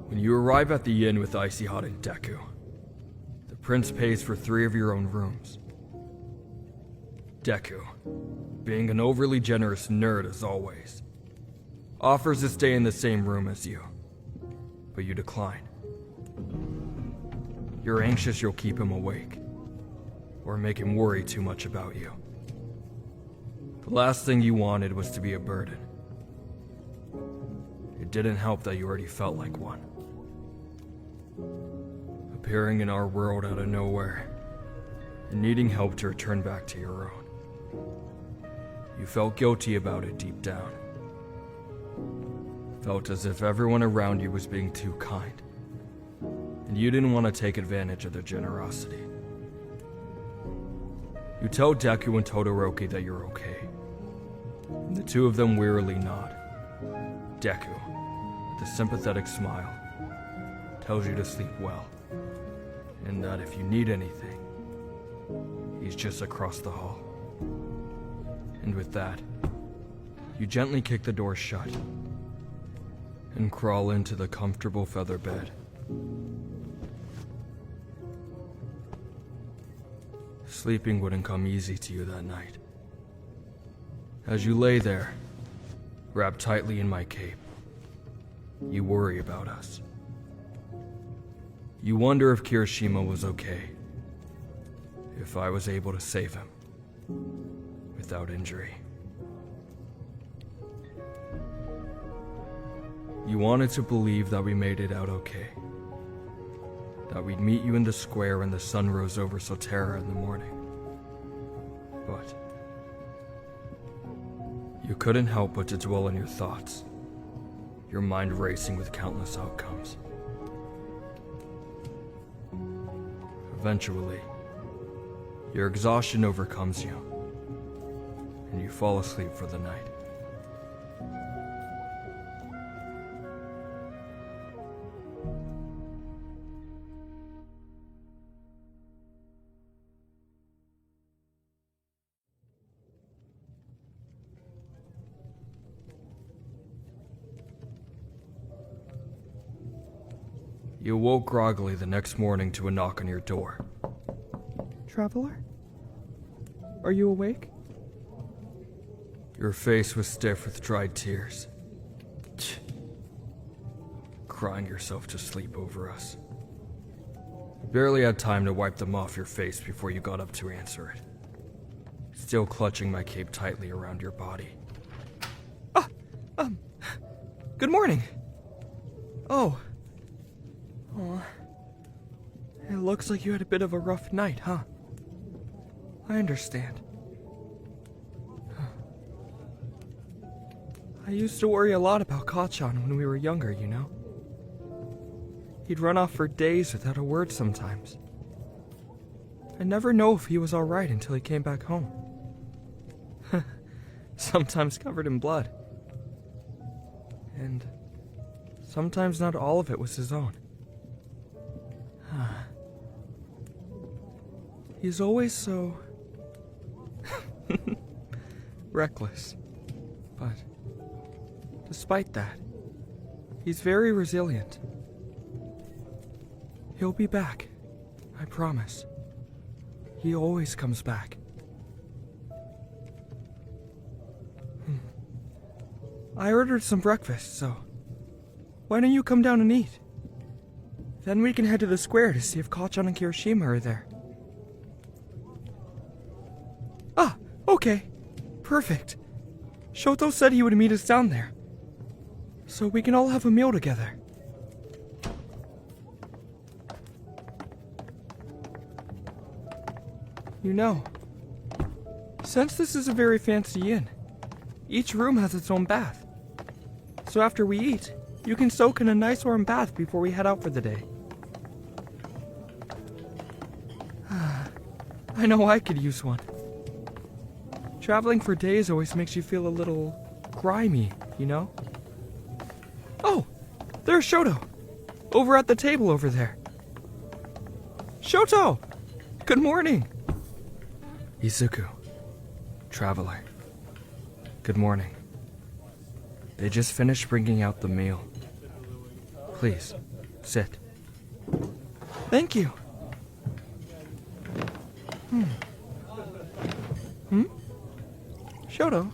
When you arrive at the inn with icy hot and Deku, the prince pays for 3 of your own rooms. Deku, being an overly generous nerd as always, offers to stay in the same room as you, but you decline. You're anxious you'll keep him awake, or make him worry too much about you. The last thing you wanted was to be a burden. It didn't help that you already felt like one. Appearing in our world out of nowhere, and needing help to return back to your own. You felt guilty about it deep down. Felt as if everyone around you was being too kind, and you didn't want to take advantage of their generosity. You tell Deku and Todoroki that you're okay, and the two of them wearily nod. Deku, with a sympathetic smile, tells you to sleep well, and that if you need anything, he's just across the hall. And with that, you gently kick the door shut and crawl into the comfortable feather bed. Sleeping wouldn't come easy to you that night. As you lay there, wrapped tightly in my cape, you worry about us. You wonder if Kirishima was okay, if I was able to save him without injury. You wanted to believe that we made it out okay, that we'd meet you in the square when the sun rose over Sotera in the morning. But you couldn't help but to dwell on your thoughts, your mind racing with countless outcomes. Eventually, your exhaustion overcomes you, and you fall asleep for the night. You woke groggily the next morning to a knock on your door. Traveler? Are you awake? Your face was stiff with dried tears. Crying yourself to sleep over us. You barely had time to wipe them off your face before you got up to answer it, still clutching my cape tightly around your body. Good morning. Oh. It looks like you had a bit of a rough night, huh? I understand. I used to worry a lot about Kachan when we were younger, you know? He'd run off for days without a word sometimes. I'd never know if he was alright until he came back home. Sometimes covered in blood. And sometimes not all of it was his own. He's always so reckless. But despite that, he's very resilient. He'll be back, I promise. He always comes back. I ordered some breakfast, so why don't you come down and eat? Then we can head to the square to see if Kachan and Kirishima are there. Ah, okay. Perfect. Shoto said he would meet us down there, so we can all have a meal together. You know, since this is a very fancy inn, each room has its own bath. So after we eat, you can soak in a nice warm bath before we head out for the day. I know I could use one. Traveling for days always makes you feel a little grimy, you know? Oh, there's Shoto, over at the table over there. Shoto! Good morning! Izuku, traveler. Good morning. They just finished bringing out the meal. Please, Sit. Thank you. Shoto,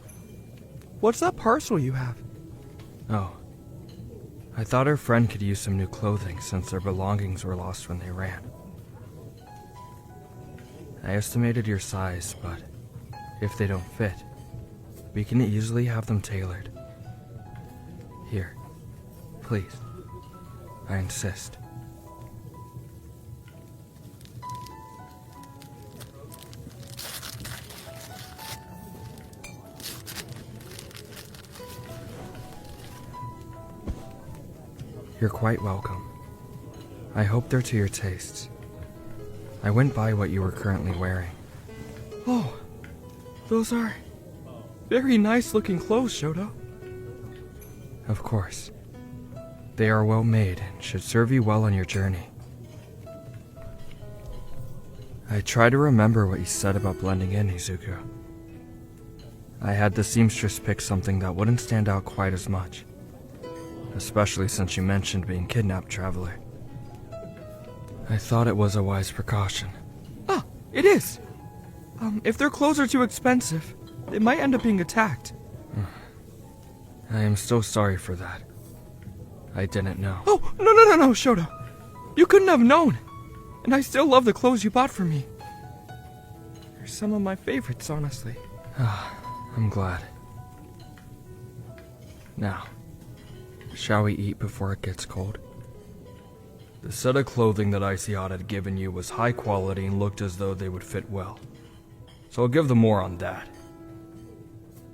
what's that parcel you have? Oh. I thought our friend could use some new clothing since their belongings were lost when they ran. I estimated your size, but if they don't fit, we can easily have them tailored. Here, please. I insist. You're quite welcome. I hope they're to your tastes. I went by what you were currently wearing. Oh, those are very nice looking clothes, Shoto. Of course. They are well made and should serve you well on your journey. I try to remember what you said about blending in, Izuku. I had the seamstress pick something that wouldn't stand out quite as much. Especially since you mentioned being kidnapped, traveler. I thought it was a wise precaution. Ah, it is! If their clothes are too expensive, they might end up being attacked. I am so sorry for that. I didn't know. Oh, no, Shoto! You couldn't have known! And I still love the clothes you bought for me. They're some of my favorites, honestly. I'm glad. Now, shall we eat before it gets cold? The set of clothing that Isiot had given you was high quality and looked as though they would fit well. So I'll give them more on that.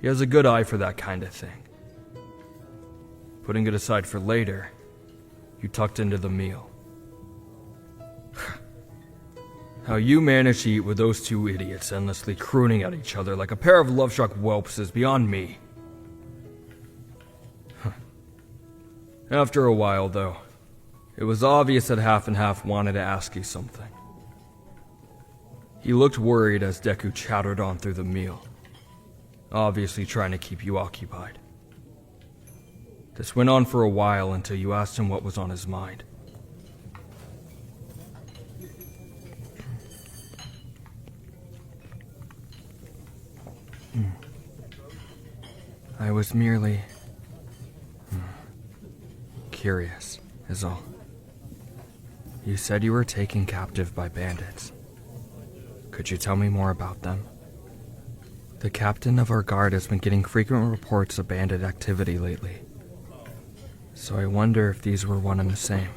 He has a good eye for that kind of thing. Putting it aside for later, you tucked into the meal. How you managed to eat with those two idiots endlessly crooning at each other like a pair of love-struck whelps is beyond me. After a while, though, it was obvious that Half and Half wanted to ask you something. He looked worried as Deku chattered on through the meal, obviously trying to keep you occupied. This went on for a while until you asked him what was on his mind. I was merely curious, is all. You said you were taken captive by bandits. Could you tell me more about them? The captain of our guard has been getting frequent reports of bandit activity lately. So I wonder if these were one and the same.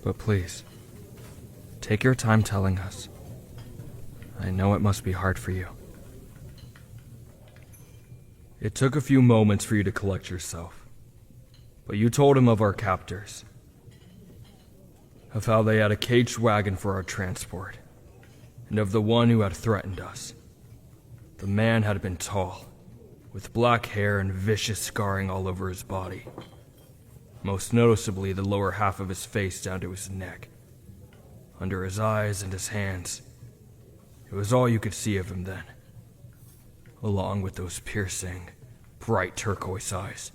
But please, take your time telling us. I know it must be hard for you. It took a few moments for you to collect yourself, but you told him of our captors, of how they had a caged wagon for our transport, and of the one who had threatened us. The man had been tall, with black hair and vicious scarring all over his body, most noticeably the lower half of his face down to his neck. Under his eyes and his hands, it was all you could see of him then, along with those piercing, bright turquoise eyes.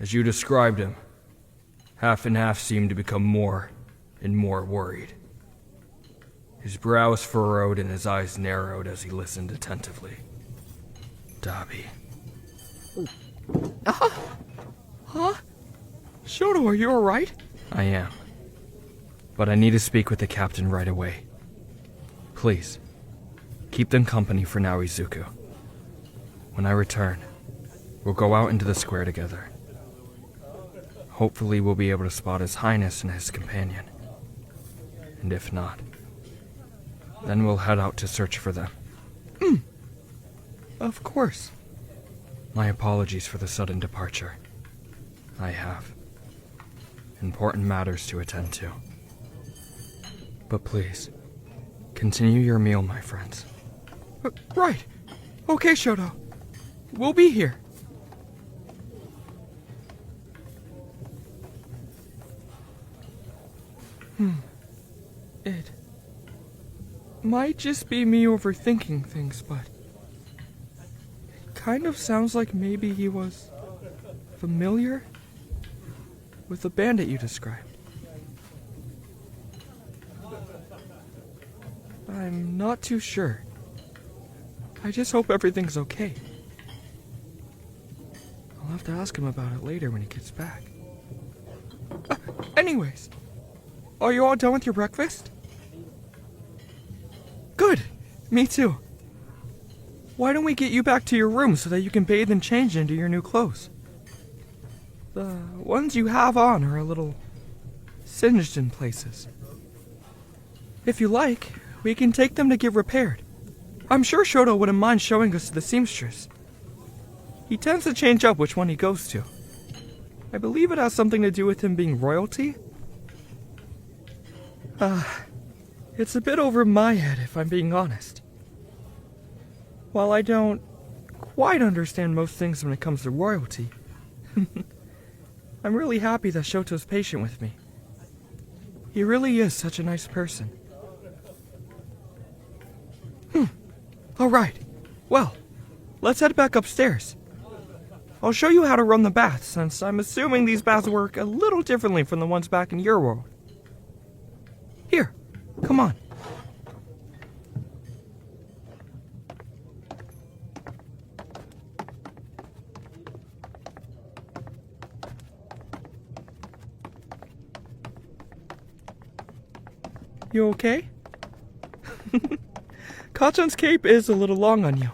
As you described him, Half and Half seemed to become more and more worried. His brows furrowed and his eyes narrowed as he listened attentively. Dabi. Huh? Shoto, are you alright? I am. But I need to speak with the captain right away. Please, keep them company for now, Izuku. When I return, we'll go out into the square together. Hopefully we'll be able to spot His Highness and his companion. And if not, then we'll head out to search for them. Of course. My apologies for the sudden departure. I have important matters to attend to. But please, continue your meal, my friends. Right. Okay, Shoto. We'll be here. It might just be me overthinking things, but it kind of sounds like maybe he was familiar. with the bandit you described. I'm not too sure. I just hope everything's okay. I'll have to ask him about it later when he gets back. Anyways, are you all done with your breakfast? Good! Me too. Why don't we get you back to your room so that you can bathe and change into your new clothes? The ones you have on are a little singed in places. If you like, we can take them to get repaired. I'm sure Shoto wouldn't mind showing us to the seamstress. He tends to change up which one he goes to. I believe it has something to do with him being royalty. It's a bit over my head if I'm being honest. While I don't quite understand most things when it comes to royalty, I'm really happy that Shoto's patient with me. He really is such a nice person. Alright, well, let's head back upstairs. I'll show you how to run the bath, since I'm assuming these baths work a little differently from the ones back in your world. Here, come on. You okay? Kachan's cape is a little long on you.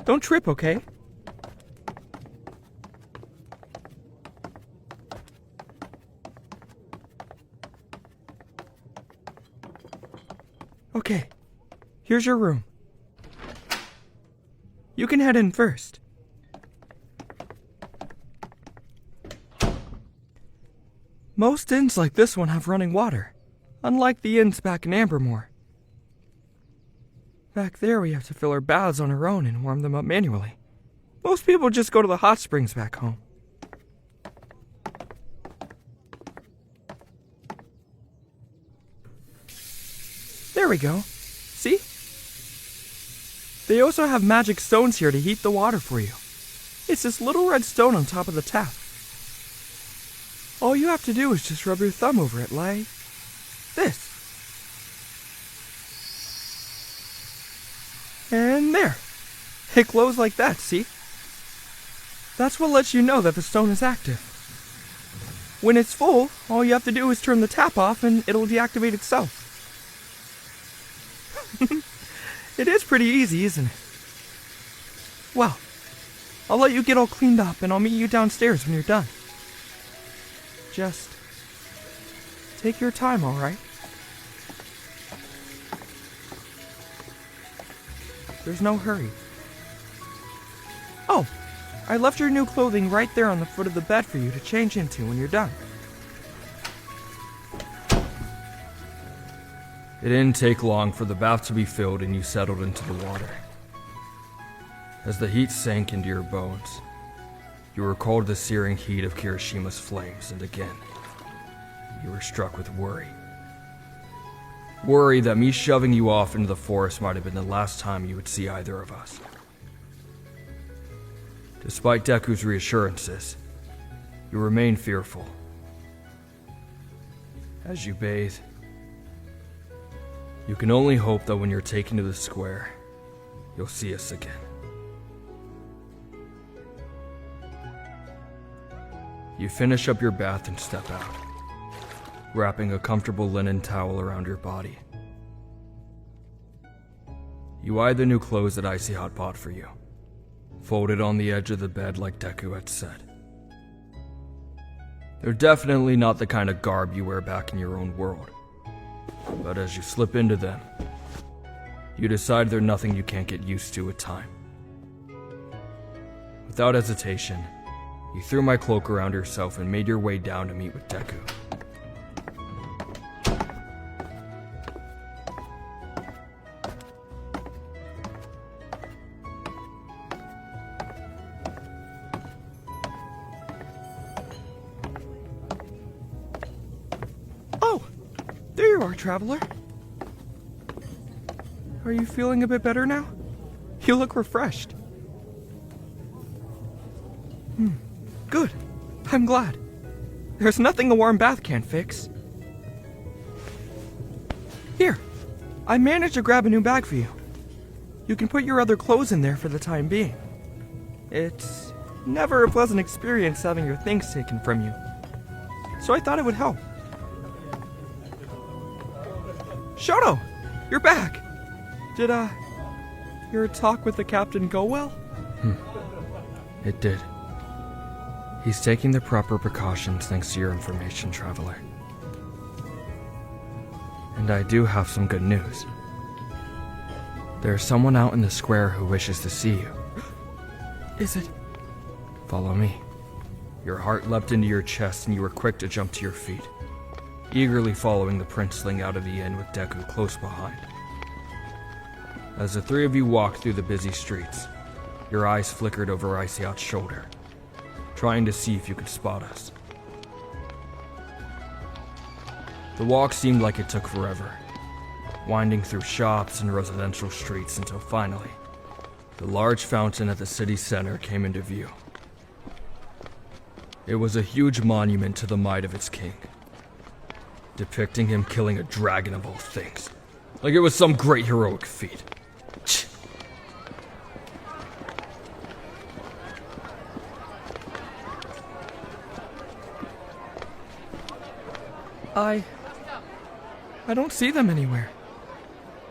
Don't trip, okay? Okay, here's your room. You can head in first. Most inns like this one have running water, unlike the inns back in Ambermore. Back there we have to fill our baths on our own and warm them up manually. Most people just go to the hot springs back home. There we go. See? They also have magic stones here to heat the water for you. It's this little red stone on top of the tap. All you have to do is just rub your thumb over it like this. And there. It glows like that, see? That's what lets you know that the stone is active. When it's full, all you have to do is turn the tap off and it'll deactivate itself. It is pretty easy, isn't it? Well, I'll let you get all cleaned up and I'll meet you downstairs when you're done. Just take your time, alright? There's no hurry. Oh, I left your new clothing right there on the foot of the bed for you to change into when you're done. It didn't take long for the bath to be filled and you settled into the water. As the heat sank into your bones, you recalled the searing heat of Kirishima's flames, and again, you were struck with worry. Worry that me shoving you off into the forest might have been the last time you would see either of us. Despite Deku's reassurances, you remain fearful. As you bathe, you can only hope that when you're taken to the square, you'll see us again. You finish up your bath and step out, wrapping a comfortable linen towel around your body. You eye the new clothes that Icy Hot bought for you, folded on the edge of the bed like Deku had said. They're definitely not the kind of garb you wear back in your own world, but as you slip into them, you decide they're nothing you can't get used to with time. Without hesitation, you threw my cloak around yourself and made your way down to meet with Deku. Oh, there you are, traveler. Are you feeling a bit better now? You look refreshed. Good. I'm glad. There's nothing a warm bath can't fix. Here, I managed to grab a new bag for you. You can put your other clothes in there for the time being. It's never a pleasant experience having your things taken from you, so I thought it would help. Shoto, you're back. Did, your talk with the captain go well? It did. He's taking the proper precautions thanks to your information, traveler. And I do have some good news. There's someone out in the square who wishes to see you. Is it? Follow me. Your heart leapt into your chest and you were quick to jump to your feet, eagerly following the princeling out of the inn with Deku close behind. As the three of you walked through the busy streets, your eyes flickered over Iceout's shoulder, trying to see if you could spot us. The walk seemed like it took forever, winding through shops and residential streets until finally, the large fountain at the city center came into view. It was a huge monument to the might of its king, depicting him killing a dragon of all things, like it was some great heroic feat. I don't see them anywhere.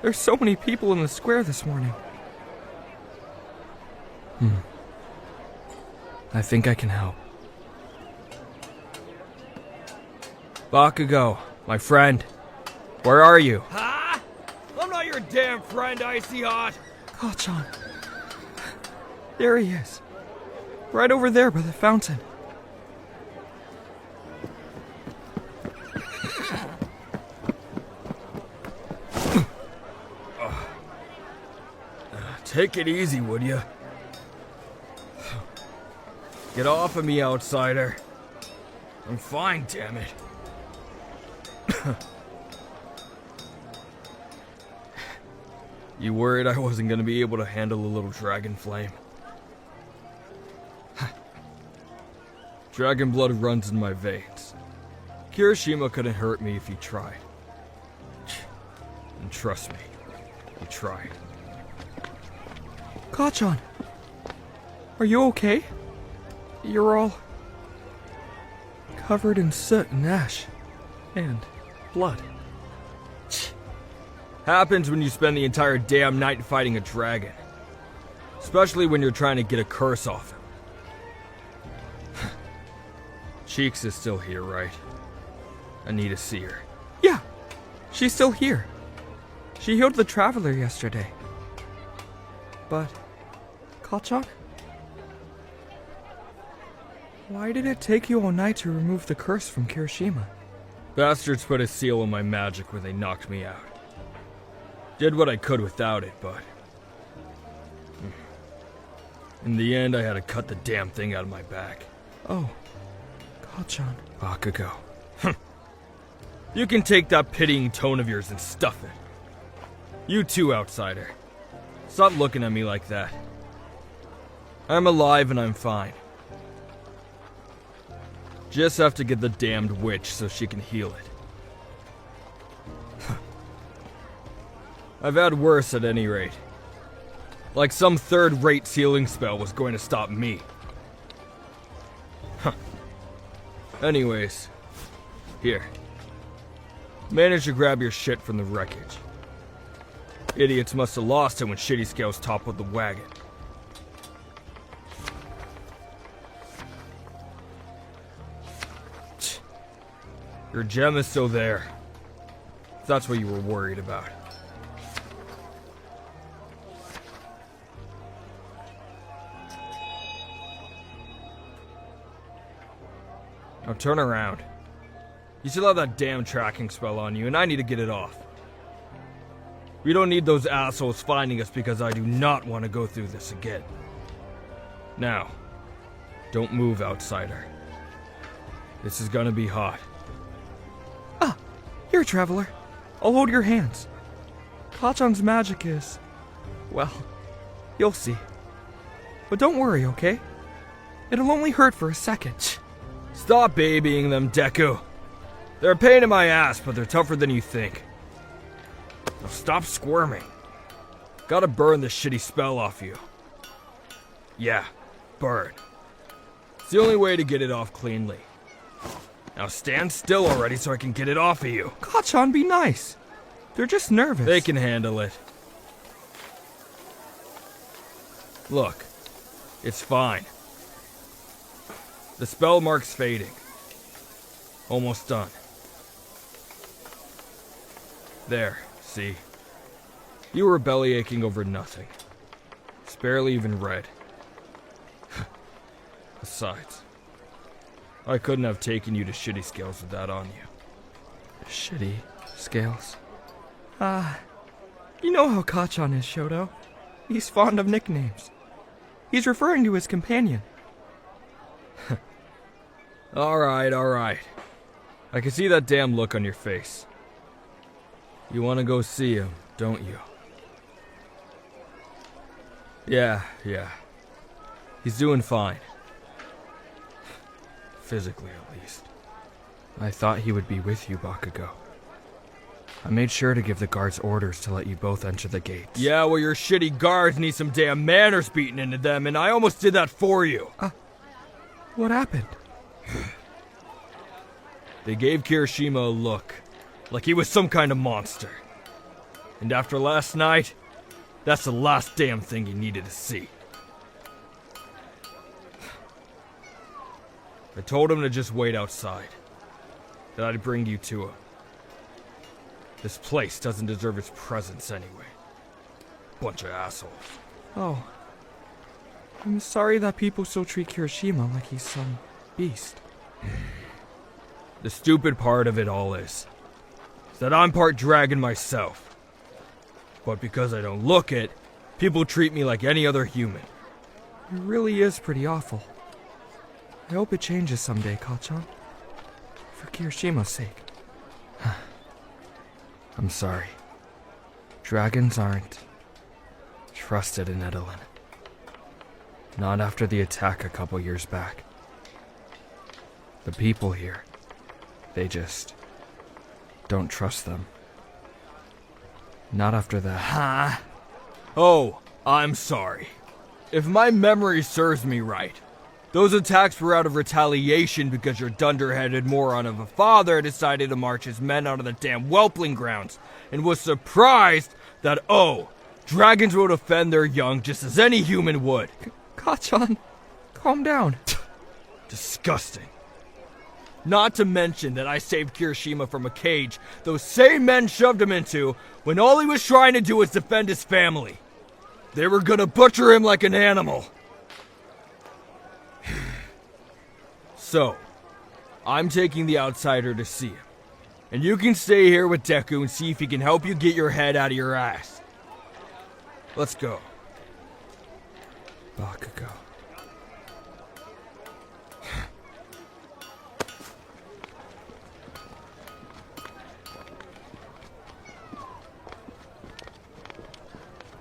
There's so many people in the square this morning. I think I can help. Bakugo, my friend, where are you? Ha! I'm not your damn friend, Icy Hot. Kachan. There he is. Right over there by the fountain. Take it easy, would you? Get off of me, outsider. I'm fine, damn it. You worried I wasn't gonna be able to handle a little dragon flame? Dragon blood runs in my veins. Kirishima couldn't hurt me if he tried. And trust me, he tried. Kachan, are you okay? You're all covered in soot and ash and blood. Happens when you spend the entire damn night fighting a dragon. Especially when you're trying to get a curse off him. Cheeks is still here, right? I need to see her. Yeah, she's still here. She healed the traveler yesterday. But, Kachan? Why did it take you all night to remove the curse from Kirishima? Bastards put a seal on my magic when they knocked me out. Did what I could without it, but... in the end, I had to cut the damn thing out of my back. Oh, Kachan. Bakugo. You can take that pitying tone of yours and stuff it. You too, outsider. Stop looking at me like that. I'm alive and I'm fine. Just have to get the damned witch so she can heal it. I've had worse at any rate. Like some third-rate healing spell was going to stop me. Anyways, here. Managed to grab your shit from the wreckage. Idiots must have lost it when Shitty Scales toppled the wagon. Your gem is still there. If that's what you were worried about. Now turn around. You still have that damn tracking spell on you, and I need to get it off. We don't need those assholes finding us because I do not want to go through this again. Now, don't move, outsider. This is gonna be hot. Ah, here, traveler. I'll hold your hands. Kachan's magic is... well, you'll see. But don't worry, okay? It'll only hurt for a second. Stop babying them, Deku. They're a pain in my ass, but they're tougher than you think. Now stop squirming. Gotta burn this shitty spell off you. Yeah, burn. It's the only way to get it off cleanly. Now stand still already so I can get it off of you. Kachan, be nice. They're just nervous. They can handle it. Look, it's fine. The spell mark's fading. Almost done. There, see? You were belly aching over nothing. It's barely even red. Besides, I couldn't have taken you to shitty scales with that on you. Shitty scales. You know how Kachan is, Shoto. He's fond of nicknames. He's referring to his companion. Alright. I can see that damn look on your face. You want to go see him, don't you? Yeah. He's doing fine. Physically, at least. I thought he would be with you, Bakugo. I made sure to give the guards orders to let you both enter the gates. Yeah, well, your shitty guards need some damn manners beaten into them, and I almost did that for you. What happened? They gave Kirishima a look, like he was some kind of monster. And after last night, that's the last damn thing he needed to see. I told him to just wait outside, that I'd bring you to him. This place doesn't deserve its presence anyway. Bunch of assholes. Oh. I'm sorry that people still treat Kirishima like he's some beast. The stupid part of it all is that I'm part dragon myself. But because I don't look it, people treat me like any other human. It really is pretty awful. I hope it changes someday, Kachan. For Kirishima's sake. I'm sorry. Dragons aren't trusted in Edolyn. Not after the attack a couple years back. The people here, they just don't trust them. Not after that. Oh, I'm sorry. If my memory serves me right, those attacks were out of retaliation because your dunderheaded moron of a father decided to march his men out of the damn whelpling grounds and was surprised that, dragons will defend their young just as any human would. Kachan, calm down. Disgusting. Not to mention that I saved Kirishima from a cage those same men shoved him into when all he was trying to do was defend his family. They were gonna butcher him like an animal. So, I'm taking the outsider to see him. And you can stay here with Deku and see if he can help you get your head out of your ass. Let's go. Bakugo.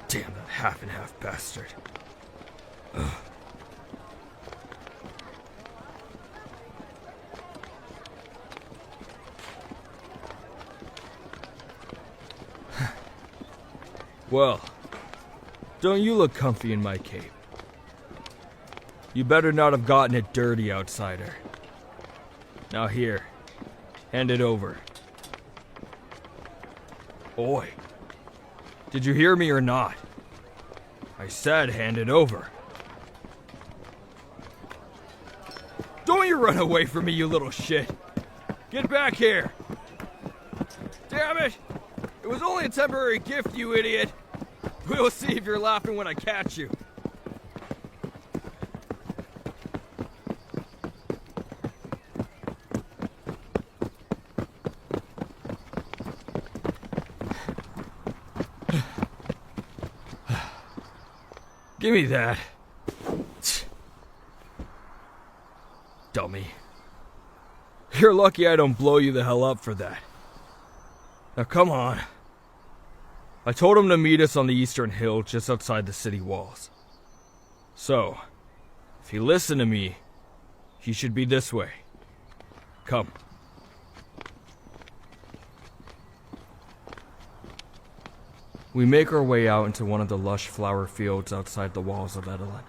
Damn that half and half bastard. Ugh. Well, don't you look comfy in my cape? You better not have gotten it dirty, outsider. Now here, hand it over. Oi, did you hear me or not? I said hand it over. Don't you run away from me, you little shit. Get back here. Damn it! It was only a temporary gift, you idiot. We'll see if you're laughing when I catch you. Give me that. Dummy. You're lucky I don't blow you the hell up for that. Now come on. I told him to meet us on the eastern hill just outside the city walls. So, if you listen to me, he should be this way. Come. We make our way out into one of the lush flower fields outside the walls of Edolyn.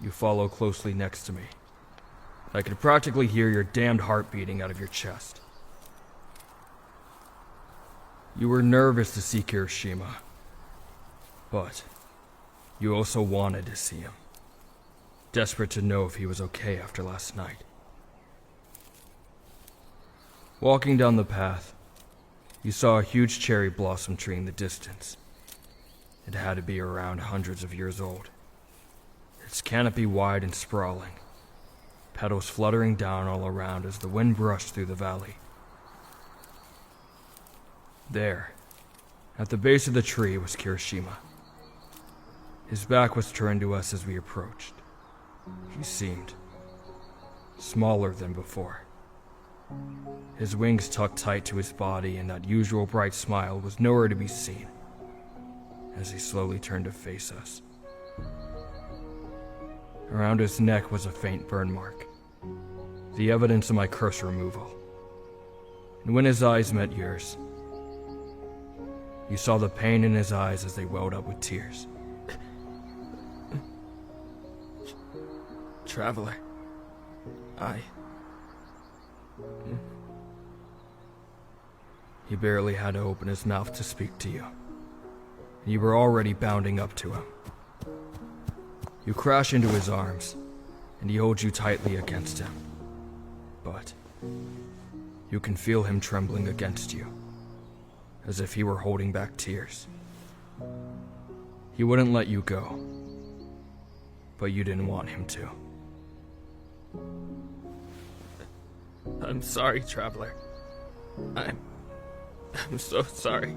You follow closely next to me. I could practically hear your damned heart beating out of your chest. You were nervous to see Kirishima, but you also wanted to see him, desperate to know if he was okay after last night. Walking down the path, you saw a huge cherry blossom tree in the distance. It had to be around hundreds of years old. Its canopy wide and sprawling, petals fluttering down all around as the wind brushed through the valley. There, at the base of the tree, was Kirishima. His back was turned to us as we approached. He seemed smaller than before. His wings tucked tight to his body, and that usual bright smile was nowhere to be seen as he slowly turned to face us. Around his neck was a faint burn mark, the evidence of my curse removal. And when his eyes met yours, you saw the pain in his eyes as they welled up with tears. Traveler, He barely had to open his mouth to speak to you. You were already bounding up to him. You crash into his arms, and he holds you tightly against him. But you can feel him trembling against you, as if he were holding back tears. He wouldn't let you go, but you didn't want him to. I'm sorry, Traveler. I'm so sorry.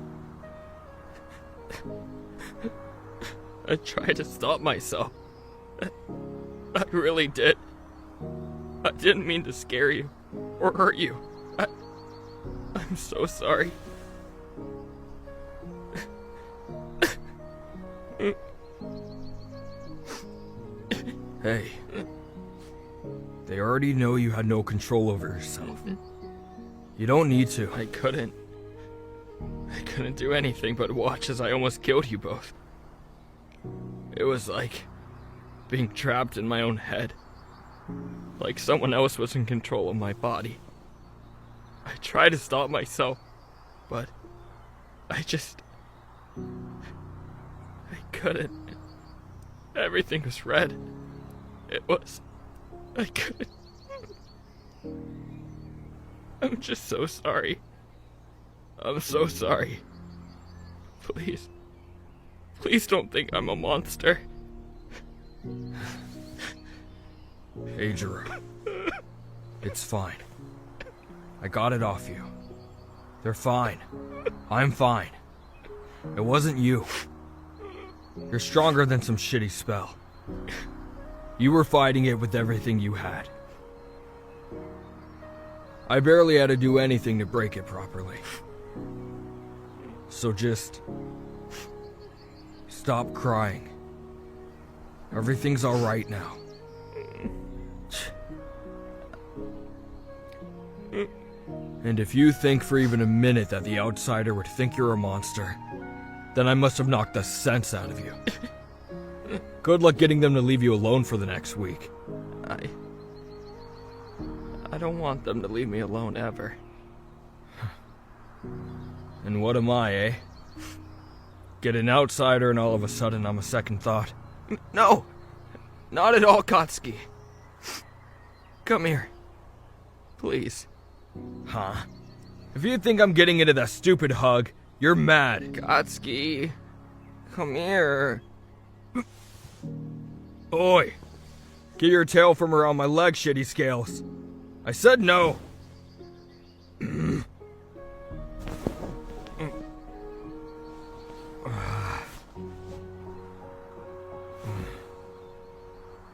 I tried to stop myself. I really did. I didn't mean to scare you or hurt you. I'm so sorry. Hey, they already know you had no control over yourself. You don't need to. I couldn't do anything but watch as I almost killed you both. It was like being trapped in my own head. Like someone else was in control of my body. I tried to stop myself, but I couldn't. Everything was red. I couldn't. I'm just so sorry. I'm so sorry. Please don't think I'm a monster. Ajaru, it's fine. I got it off you. They're fine. I'm fine. It wasn't you. You're stronger than some shitty spell. You were fighting it with everything you had. I barely had to do anything to break it properly. So just stop crying. Everything's all right now. And if you think for even a minute that the outsider would think you're a monster, then I must have knocked the sense out of you. Good luck getting them to leave you alone for the next week. I don't want them to leave me alone ever. And what am I, eh? Get an outsider and all of a sudden I'm a second thought. No! Not at all, Katsuki. Come here. Please. Huh? If you think I'm getting into that stupid hug, you're mad. Katsuki. Come here. Oi! Get your tail from around my leg, shitty scales. I said no.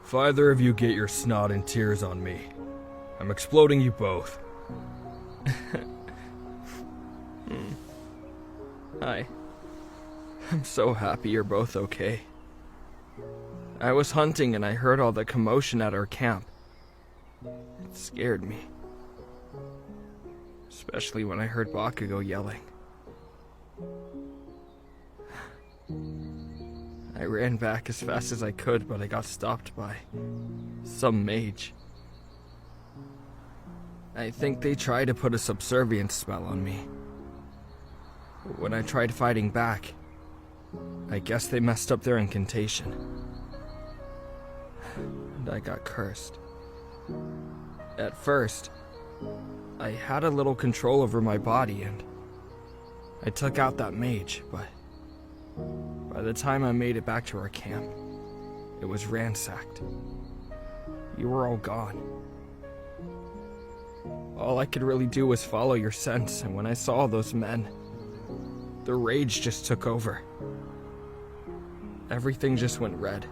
If either of you get your snot and tears on me, I'm exploding you both. I'm so happy you're both okay. I was hunting and I heard all the commotion at our camp. It scared me. especially when I heard Bakugo yelling. I ran back as fast as I could, but I got stopped by some mage. I think they tried to put a subservience spell on me. When I tried fighting back, I guess they messed up their incantation. And I got cursed. At first, I had a little control over my body and I took out that mage, but by the time I made it back to our camp, it was ransacked. You were all gone. All I could really do was follow your scent, and when I saw those men, the rage just took over. Everything just went red.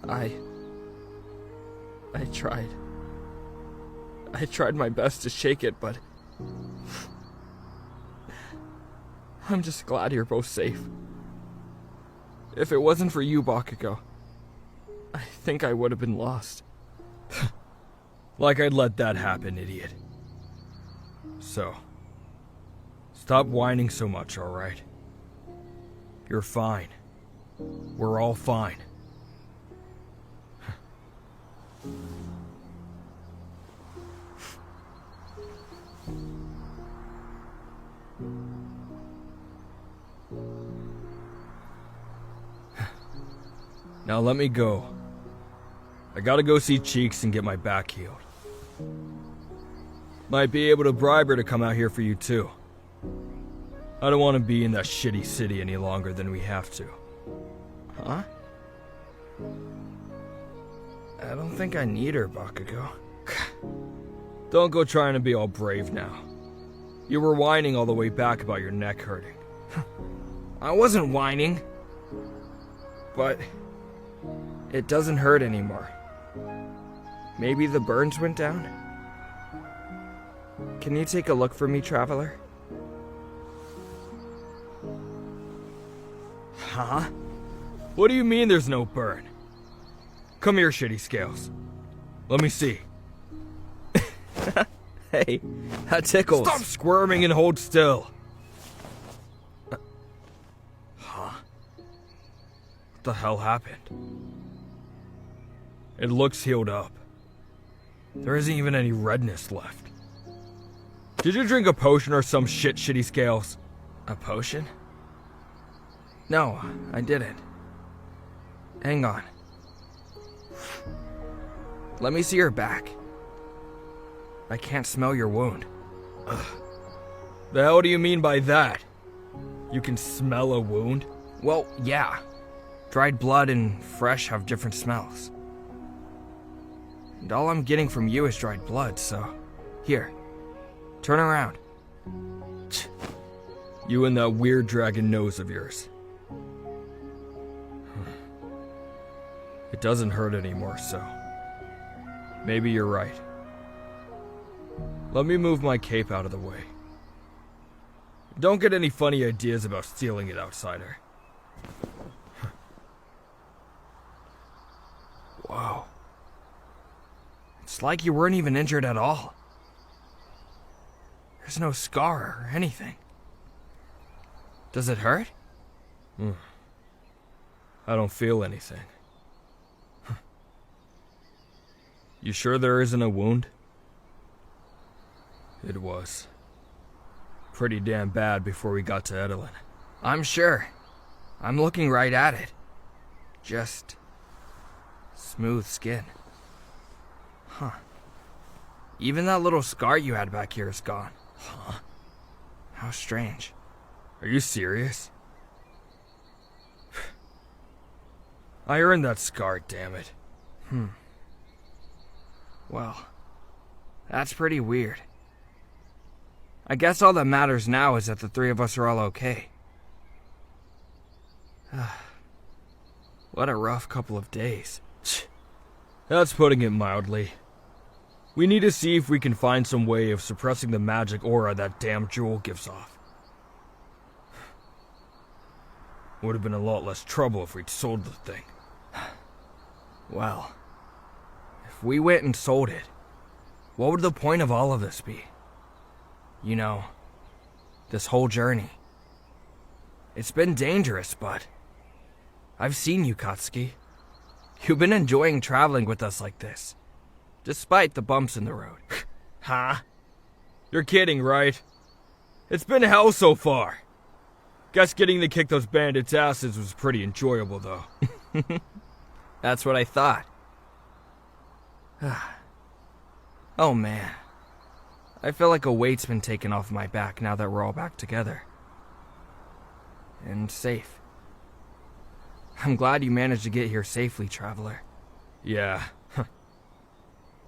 I tried my best to shake it, but I'm just glad you're both safe. If it wasn't for you, Bakugo, I think I would have been lost. Like I'd let that happen, idiot. So, stop whining so much, alright? You're fine. We're all fine. Now let me go. I gotta go see Cheeks and get my back healed. Might be able to bribe her to come out here for you too. I don't want to be in that shitty city any longer than we have to. Huh? I don't think I need her, Bakugo. Don't go trying to be all brave now. You were whining all the way back about your neck hurting. I wasn't whining. But it doesn't hurt anymore. Maybe the burns went down? Can you take a look for me, traveler? Huh? What do you mean there's no burn? Come here, shitty scales. Let me see. Hey, that tickles. Stop squirming and hold still. Huh? What the hell happened? It looks healed up. There isn't even any redness left. Did you drink a potion or some shit, shitty scales? A potion? No, I didn't. Hang on. Let me see your back. I can't smell your wound. Ugh. The hell do you mean by that? You can smell a wound? Well, yeah. Dried blood and fresh have different smells. And all I'm getting from you is dried blood, so... Here. Turn around. You and that weird dragon nose of yours. It doesn't hurt anymore, so... Maybe you're right. Let me move my cape out of the way. Don't get any funny ideas about stealing it, outsider. Whoa. It's like you weren't even injured at all. There's no scar or anything. Does it hurt? I don't feel anything. You sure there isn't a wound? It was. Pretty damn bad before we got to Edolyn. I'm sure. I'm looking right at it. Just... smooth skin. Huh. Even that little scar you had back here is gone. Huh? How strange. Are you serious? I earned that scar, damn it. Well, that's pretty weird. I guess all that matters now is that the three of us are all okay. What a rough couple of days. That's putting it mildly. We need to see if we can find some way of suppressing the magic aura that damn jewel gives off. Would have been a lot less trouble if we'd sold the thing. Well, if we went and sold it, what would the point of all of this be? You know, this whole journey. It's been dangerous, but I've seen you, Katsuki. You've been enjoying traveling with us like this, despite the bumps in the road. Huh? You're kidding, right? It's been hell so far. Guess getting to kick those bandits' asses was pretty enjoyable, though. That's what I thought. Oh man. I feel like a weight's been taken off my back now that we're all back together. And safe. I'm glad you managed to get here safely, traveler. Yeah.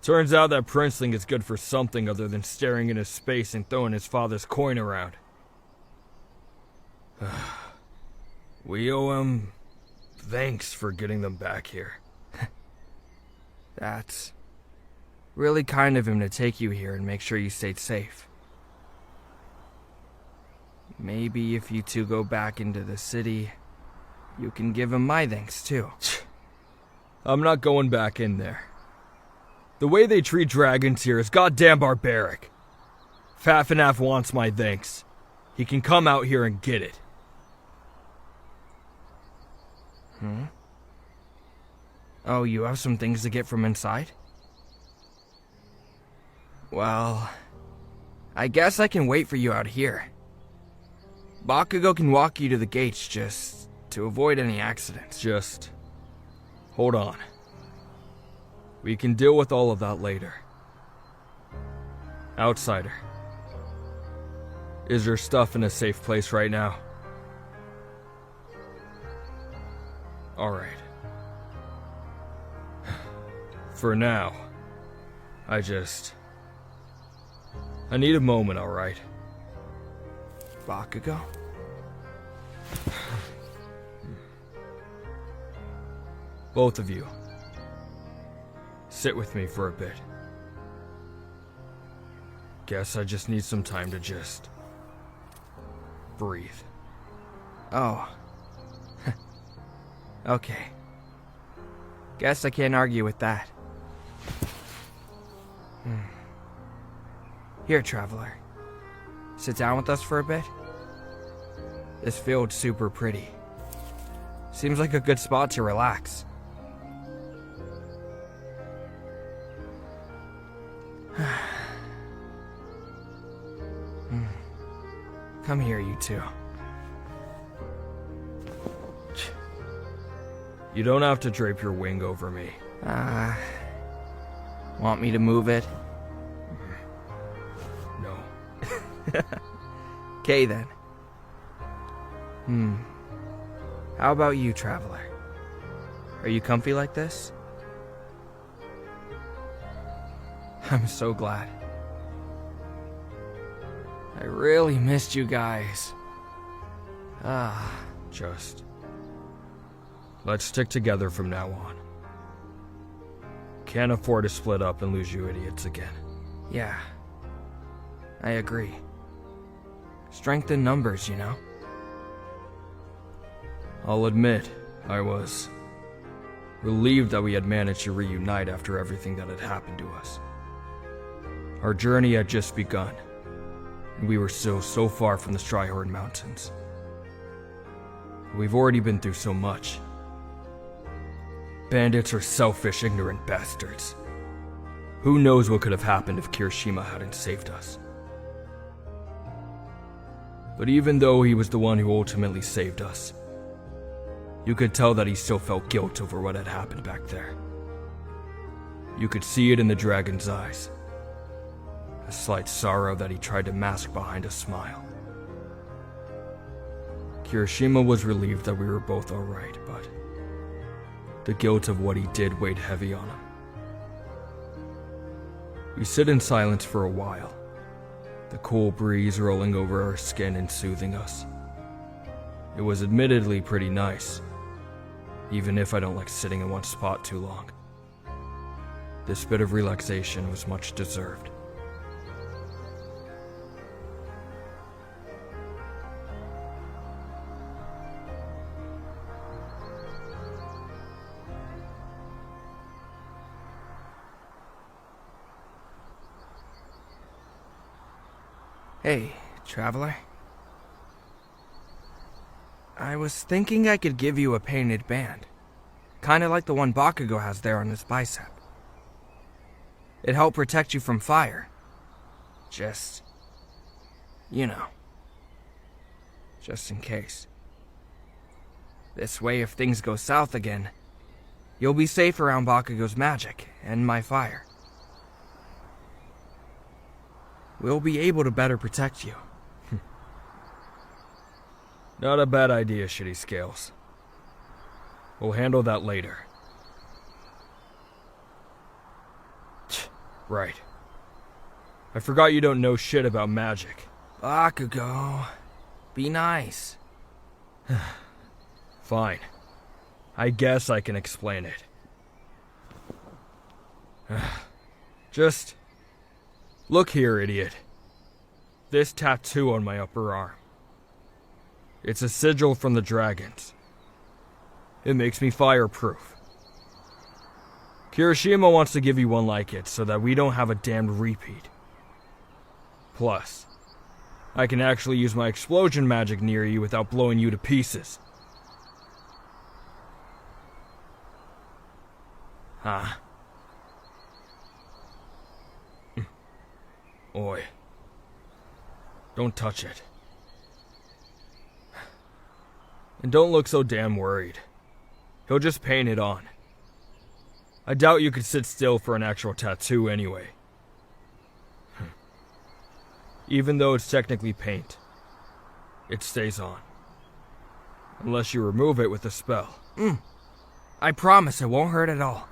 Turns out that princeling is good for something other than staring into space and throwing his father's coin around. We owe him thanks for getting them back here. That's really kind of him to take you here and make sure you stayed safe. Maybe if you two go back into the city, you can give him my thanks too. I'm not going back in there. The way they treat dragons here is goddamn barbaric. Fafnaf wants my thanks. He can come out here and get it. Oh, you have some things to get from inside? Well, I guess I can wait for you out here. Bakugo can walk you to the gates just to avoid any accidents. Just hold on. We can deal with all of that later. Outsider. Is your stuff in a safe place right now? Alright. For now, I need a moment, alright? Bakugo? Both of you. Sit with me for a bit. Guess I just need some time to just breathe. Oh. Okay. Guess I can't argue with that. Here, traveler. Sit down with us for a bit. This field's super pretty. Seems like a good spot to relax. Come here, you two. You don't have to drape your wing over me. Want me to move it? No. Okay then. How about you, traveler? Are you comfy like this? I'm so glad. I really missed you guys. Just let's stick together from now on. Can't afford to split up and lose you idiots again. Yeah, I agree. Strength in numbers, you know? I'll admit, I was relieved that we had managed to reunite after everything that had happened to us. Our journey had just begun, and we were still so far from the Strihorn Mountains. We've already been through so much. Bandits are selfish, ignorant bastards. Who knows what could have happened if Kirishima hadn't saved us. But even though he was the one who ultimately saved us, you could tell that he still felt guilt over what had happened back there. You could see it in the dragon's eyes. A slight sorrow that he tried to mask behind a smile. Kirishima was relieved that we were both alright, but the guilt of what he did weighed heavy on him. We sit in silence for a while, the cool breeze rolling over our skin and soothing us. It was admittedly pretty nice, even if I don't like sitting in one spot too long. This bit of relaxation was much deserved. Hey, traveler. I was thinking I could give you a painted band. Kinda like the one Bakugo has there on his bicep. It'd help protect you from fire. Just, just in case. This way, if things go south again, you'll be safe around Bakugo's magic and my fire. We'll be able to better protect you. Not a bad idea, Shitty Scales. We'll handle that later. Right. I forgot you don't know shit about magic. Bakugo, be nice. Fine. I guess I can explain it. Just look here, idiot. This tattoo on my upper arm. It's a sigil from the dragons. It makes me fireproof. Kirishima wants to give you one like it so that we don't have a damned repeat. Plus, I can actually use my explosion magic near you without blowing you to pieces. Huh? Oi. Don't touch it. And don't look so damn worried. He'll just paint it on. I doubt you could sit still for an actual tattoo anyway. Even though it's technically paint, it stays on. Unless you remove it with a spell. I promise it won't hurt at all.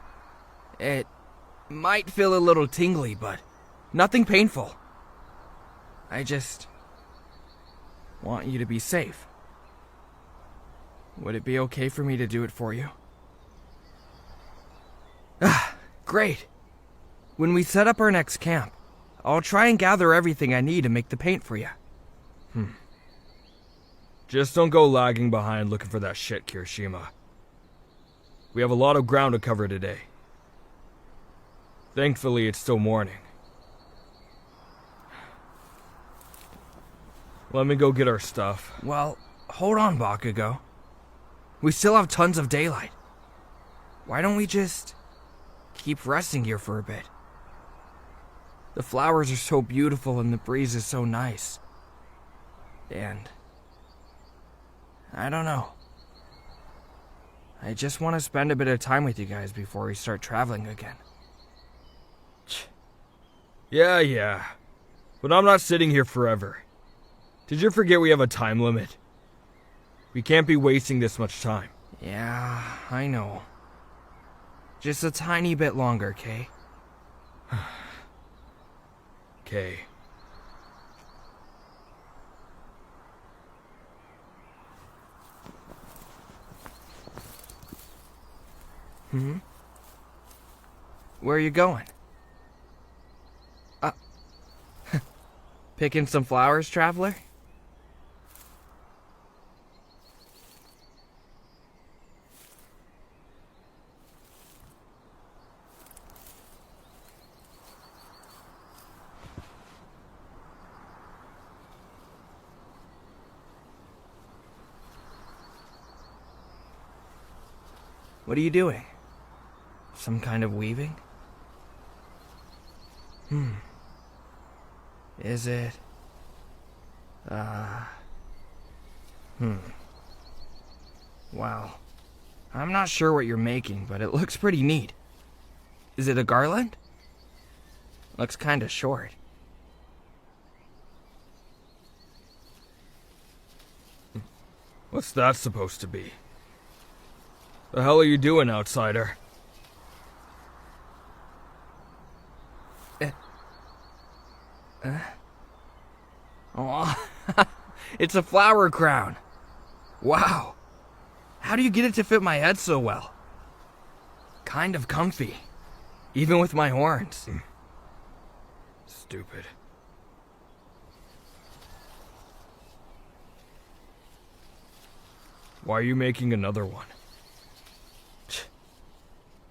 It might feel a little tingly, but nothing painful. I just want you to be safe. Would it be okay for me to do it for you? Great. When we set up our next camp, I'll try and gather everything I need to make the paint for you. Just don't go lagging behind looking for that shit, Kirishima. We have a lot of ground to cover today. Thankfully, it's still morning. Let me go get our stuff. Well, hold on, Bakugo. We still have tons of daylight. Why don't we just keep resting here for a bit? The flowers are so beautiful and the breeze is so nice. And I don't know. I just want to spend a bit of time with you guys before we start traveling again. Yeah. But I'm not sitting here forever. Did you forget we have a time limit? We can't be wasting this much time. Yeah, I know. Just a tiny bit longer, Kay. Okay. Where are you going? Picking some flowers, traveler? What are you doing? Some kind of weaving? Is it? Wow. I'm not sure what you're making, but it looks pretty neat. Is it a garland? Looks kinda short. What's that supposed to be? The hell are you doing, outsider? Oh, it's a flower crown. Wow. How do you get it to fit my head so well? Kind of comfy. Even with my horns. Stupid. Why are you making another one?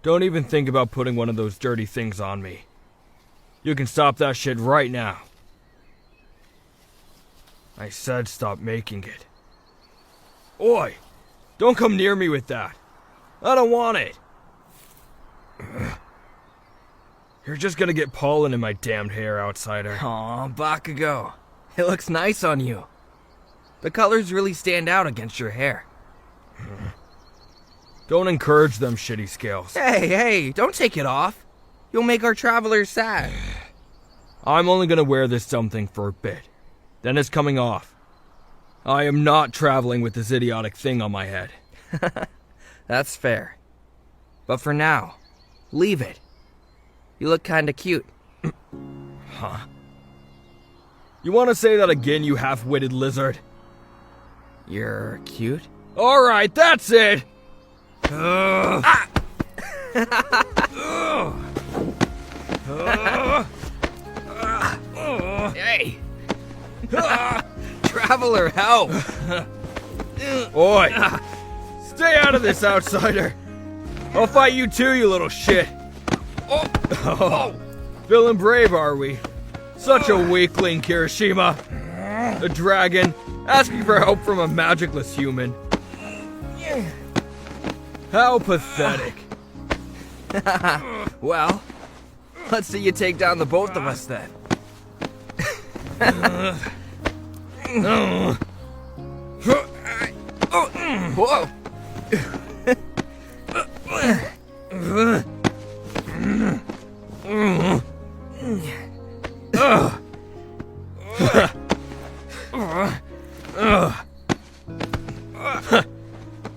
Don't even think about putting one of those dirty things on me. You can stop that shit right now. I said stop making it. Oi! Don't come near me with that. I don't want it. You're just gonna get pollen in my damned hair, outsider. Aw, Bakugo. It looks nice on you. The colors really stand out against your hair. Don't encourage them shitty scales. Hey, don't take it off. You'll make our travelers sad. I'm only gonna wear this dumb thing for a bit. Then it's coming off. I am not traveling with this idiotic thing on my head. That's fair. But for now, leave it. You look kinda cute. Huh? You wanna say that again, you half-witted lizard? You're cute? Alright, that's it! Hey! Traveler, help! Oi! Stay out of this, outsider! I'll fight you too, you little shit! Oh. Feeling brave, are we? Such a weakling, Kirishima! A dragon, asking for help from a magicless human. How pathetic. Well, let's see you take down the both of us then. Whoa!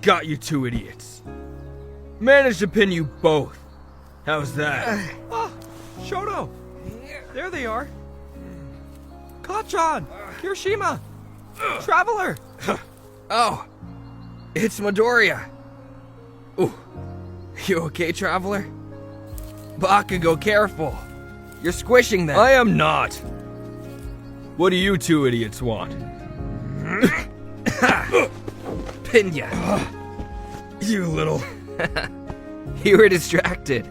Got you two idiots. Managed to pin you both. How's that? Oh, Shoto! There they are. Kachan! Kirishima! Traveler! Oh, it's Midoriya. Ooh, you okay, Traveler? Bakugo, careful. You're squishing them. I am not. What do you two idiots want? Pinned ya. You little... You were distracted.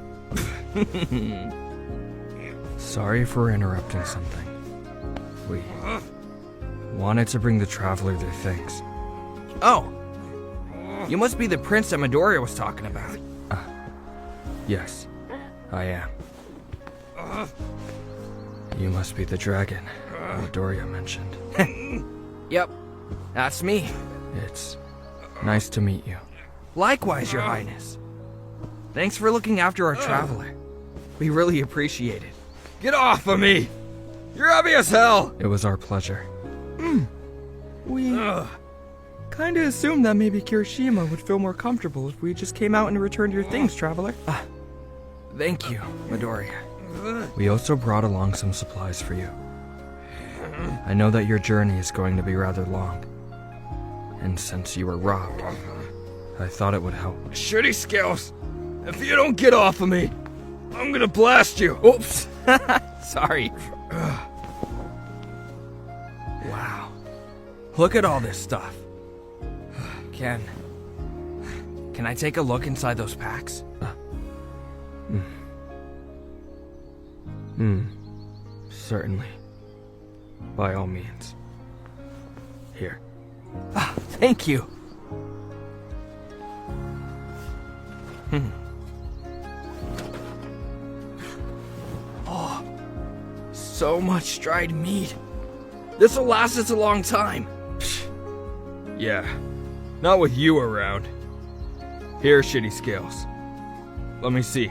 Sorry for interrupting something. We wanted to bring the traveler their things. Oh, you must be the prince that Midoriya was talking about. Yes, I am. You must be the dragon Midoriya mentioned. Yep, that's me. It's nice to meet you. Likewise, Your Highness. Thanks for looking after our traveler. We really appreciate it. Get off of me! You're heavy as hell! It was our pleasure. We kinda assumed that maybe Kirishima would feel more comfortable if we just came out and returned your things, Traveler. Thank you, Midoriya. We also brought along some supplies for you. I know that your journey is going to be rather long. And since you were robbed, I thought it would help. Shitty skills! If you don't get off of me, I'm gonna blast you! Oops! Sorry. Wow. Look at all this stuff. Can I take a look inside those packs? Certainly. By all means. Here. Thank you. Oh, so much dried meat. This'll last us a long time. Yeah, not with you around. Here, shitty scales. Let me see.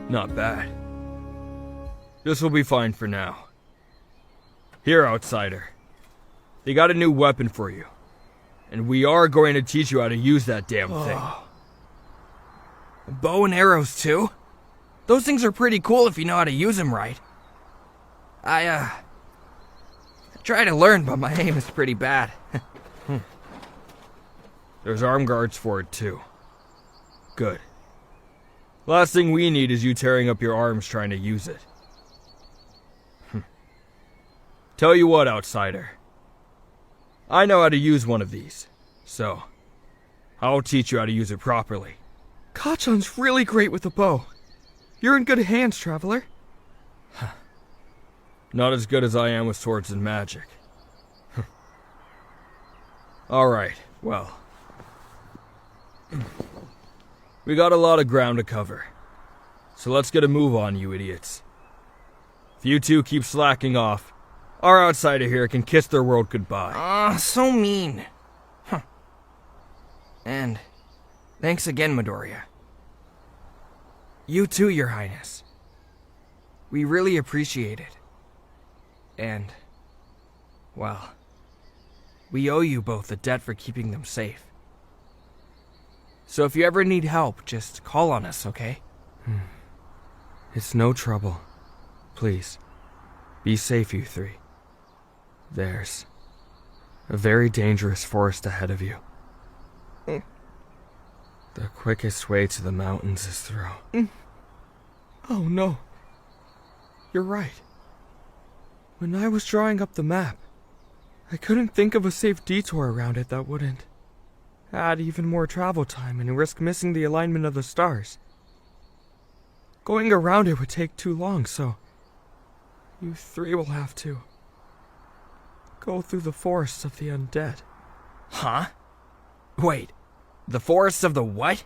Not bad. This will be fine for now. Here, outsider. They got a new weapon for you. And we are going to teach you how to use that damn thing. Bow and arrows, too? Those things are pretty cool if you know how to use them right. I try to learn, but my aim is pretty bad. There's arm guards for it, too. Good. Last thing we need is you tearing up your arms trying to use it. Tell you what, outsider. I know how to use one of these, so I'll teach you how to use it properly. Kachan's really great with the bow. You're in good hands, traveler. Not as good as I am with swords and magic. Alright, well. We got a lot of ground to cover. So let's get a move on, you idiots. If you two keep slacking off, our outsider here can kiss their world goodbye. So mean. Huh. And thanks again, Midoriya. You too, Your Highness. We really appreciate it. And, well, we owe you both a debt for keeping them safe. So if you ever need help, just call on us, okay? It's no trouble. Please, be safe, you three. There's a very dangerous forest ahead of you. The quickest way to the mountains is through. Oh no. You're right. When I was drawing up the map, I couldn't think of a safe detour around it that wouldn't add even more travel time and risk missing the alignment of the stars. Going around it would take too long, so you three will have to go through the forests of the undead. Huh? Wait, the forests of the what?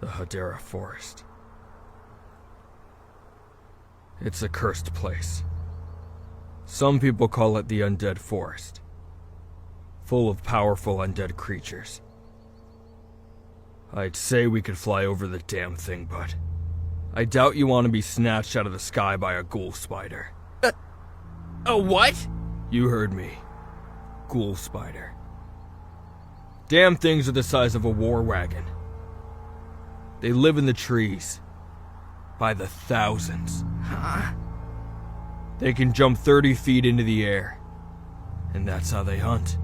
The Hadera Forest. It's a cursed place. Some people call it the Undead Forest. Full of powerful undead creatures. I'd say we could fly over the damn thing, but I doubt you want to be snatched out of the sky by a ghoul spider. A what? You heard me. Ghoul spider. Damn things are the size of a war wagon. They live in the trees. By the thousands. Huh? They can jump 30 feet into the air. And that's how they hunt.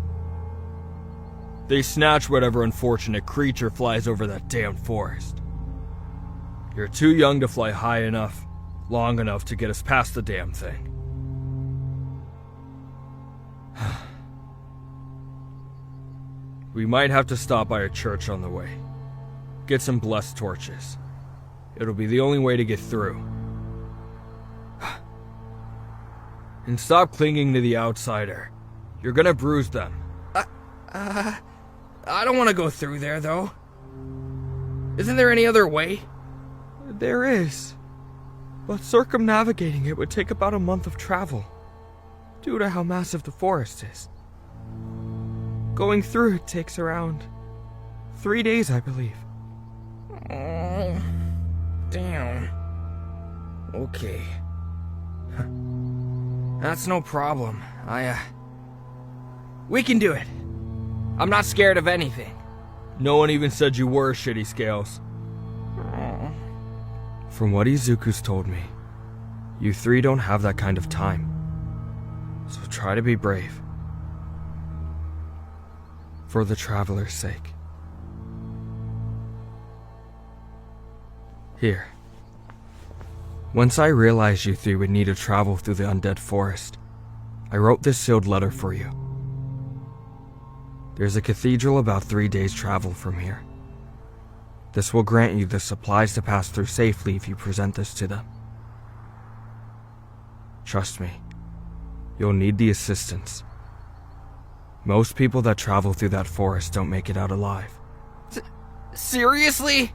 They snatch whatever unfortunate creature flies over that damn forest. You're too young to fly high enough, long enough to get us past the damn thing. We might have to stop by a church on the way. Get some blessed torches. It'll be the only way to get through. And stop clinging to the outsider. You're gonna bruise them. I don't want to go through there, though. Isn't there any other way? There is, but circumnavigating it would take about a month of travel, due to how massive the forest is. Going through it takes around 3 days, I believe. Oh, damn. Okay. That's no problem. We can do it. I'm not scared of anything. No one even said you were, Shitty Scales. From what Izuku's told me, you three don't have that kind of time. So try to be brave. For the traveler's sake. Here. Once I realized you three would need to travel through the undead forest, I wrote this sealed letter for you. There's a cathedral about 3 days' travel from here. This will grant you the supplies to pass through safely if you present this to them. Trust me, you'll need the assistance. Most people that travel through that forest don't make it out alive. Seriously?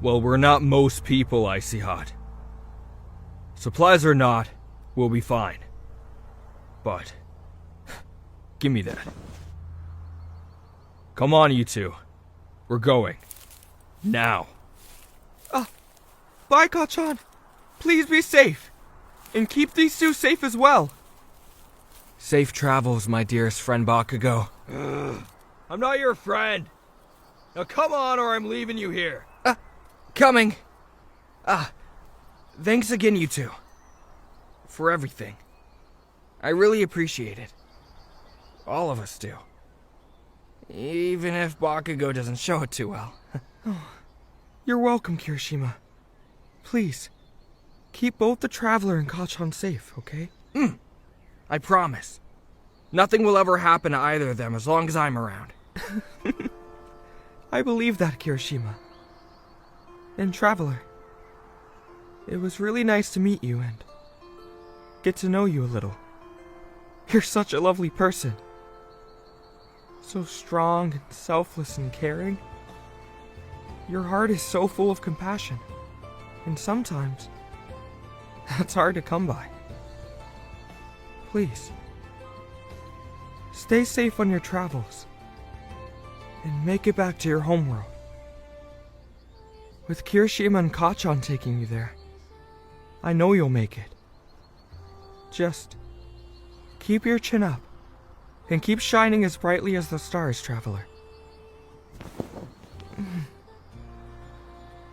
Well, we're not most people, Icy Hot. Supplies or not, we'll be fine. But, give me that. Come on, you two. We're going. Now. Bye, Kachan. Please be safe. And keep these two safe as well. Safe travels, my dearest friend Bakugo. I'm not your friend. Now come on or I'm leaving you here. Coming. Thanks again, you two. For everything. I really appreciate it. All of us do. Even if Bakugo doesn't show it too well. You're welcome, Kirishima. Please, keep both the traveler and Kachan safe, okay? I promise. Nothing will ever happen to either of them as long as I'm around. I believe that, Kirishima. And Traveler, it was really nice to meet you and get to know you a little. You're such a lovely person. So strong and selfless and caring. Your heart is so full of compassion. And sometimes, that's hard to come by. Please, stay safe on your travels. And make it back to your homeworld. With Kirishima and Kachan taking you there, I know you'll make it. Just keep your chin up, and keep shining as brightly as the stars, Traveler.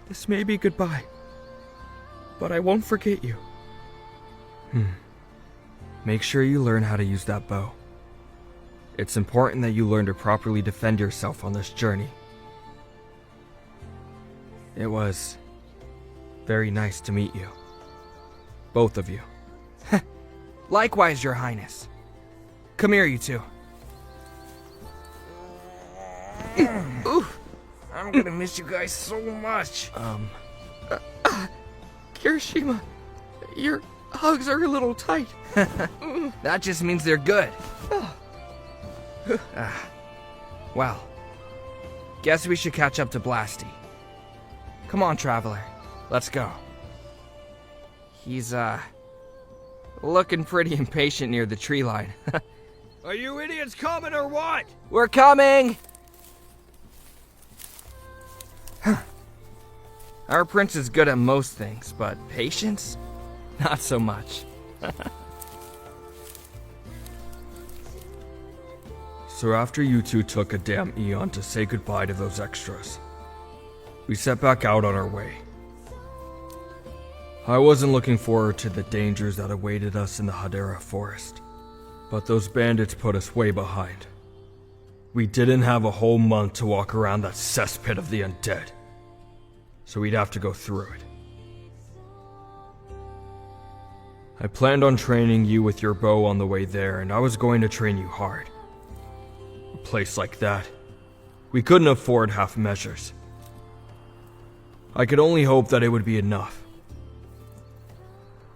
This may be goodbye, but I won't forget you. Make sure you learn how to use that bow. It's important that you learn to properly defend yourself on this journey. It was very nice to meet you. Both of you. Likewise, Your Highness. Come here, you two. Ooh, I'm gonna miss you guys so much. Kirishima, your hugs are a little tight. That just means they're good. Well, guess we should catch up to Blasty. Come on, Traveler. Let's go. He's, looking pretty impatient near the tree line. Are you idiots coming or what? We're coming! Our prince is good at most things, but patience? Not so much. So after you two took a damn eon to say goodbye to those extras, we set back out on our way. I wasn't looking forward to the dangers that awaited us in the Hadera forest, but those bandits put us way behind. We didn't have a whole month to walk around that cesspit of the undead, so we'd have to go through it. I planned on training you with your bow on the way there, and I was going to train you hard. A place like that, we couldn't afford half measures. I could only hope that it would be enough.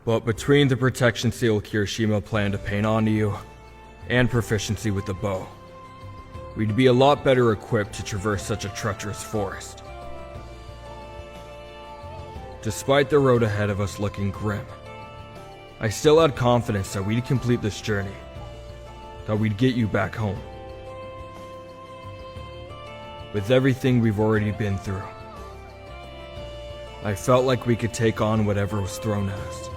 But between the protection seal Kirishima planned to paint onto you, and proficiency with the bow, we'd be a lot better equipped to traverse such a treacherous forest. Despite the road ahead of us looking grim, I still had confidence that we'd complete this journey, that we'd get you back home. With everything we've already been through, I felt like we could take on whatever was thrown at us.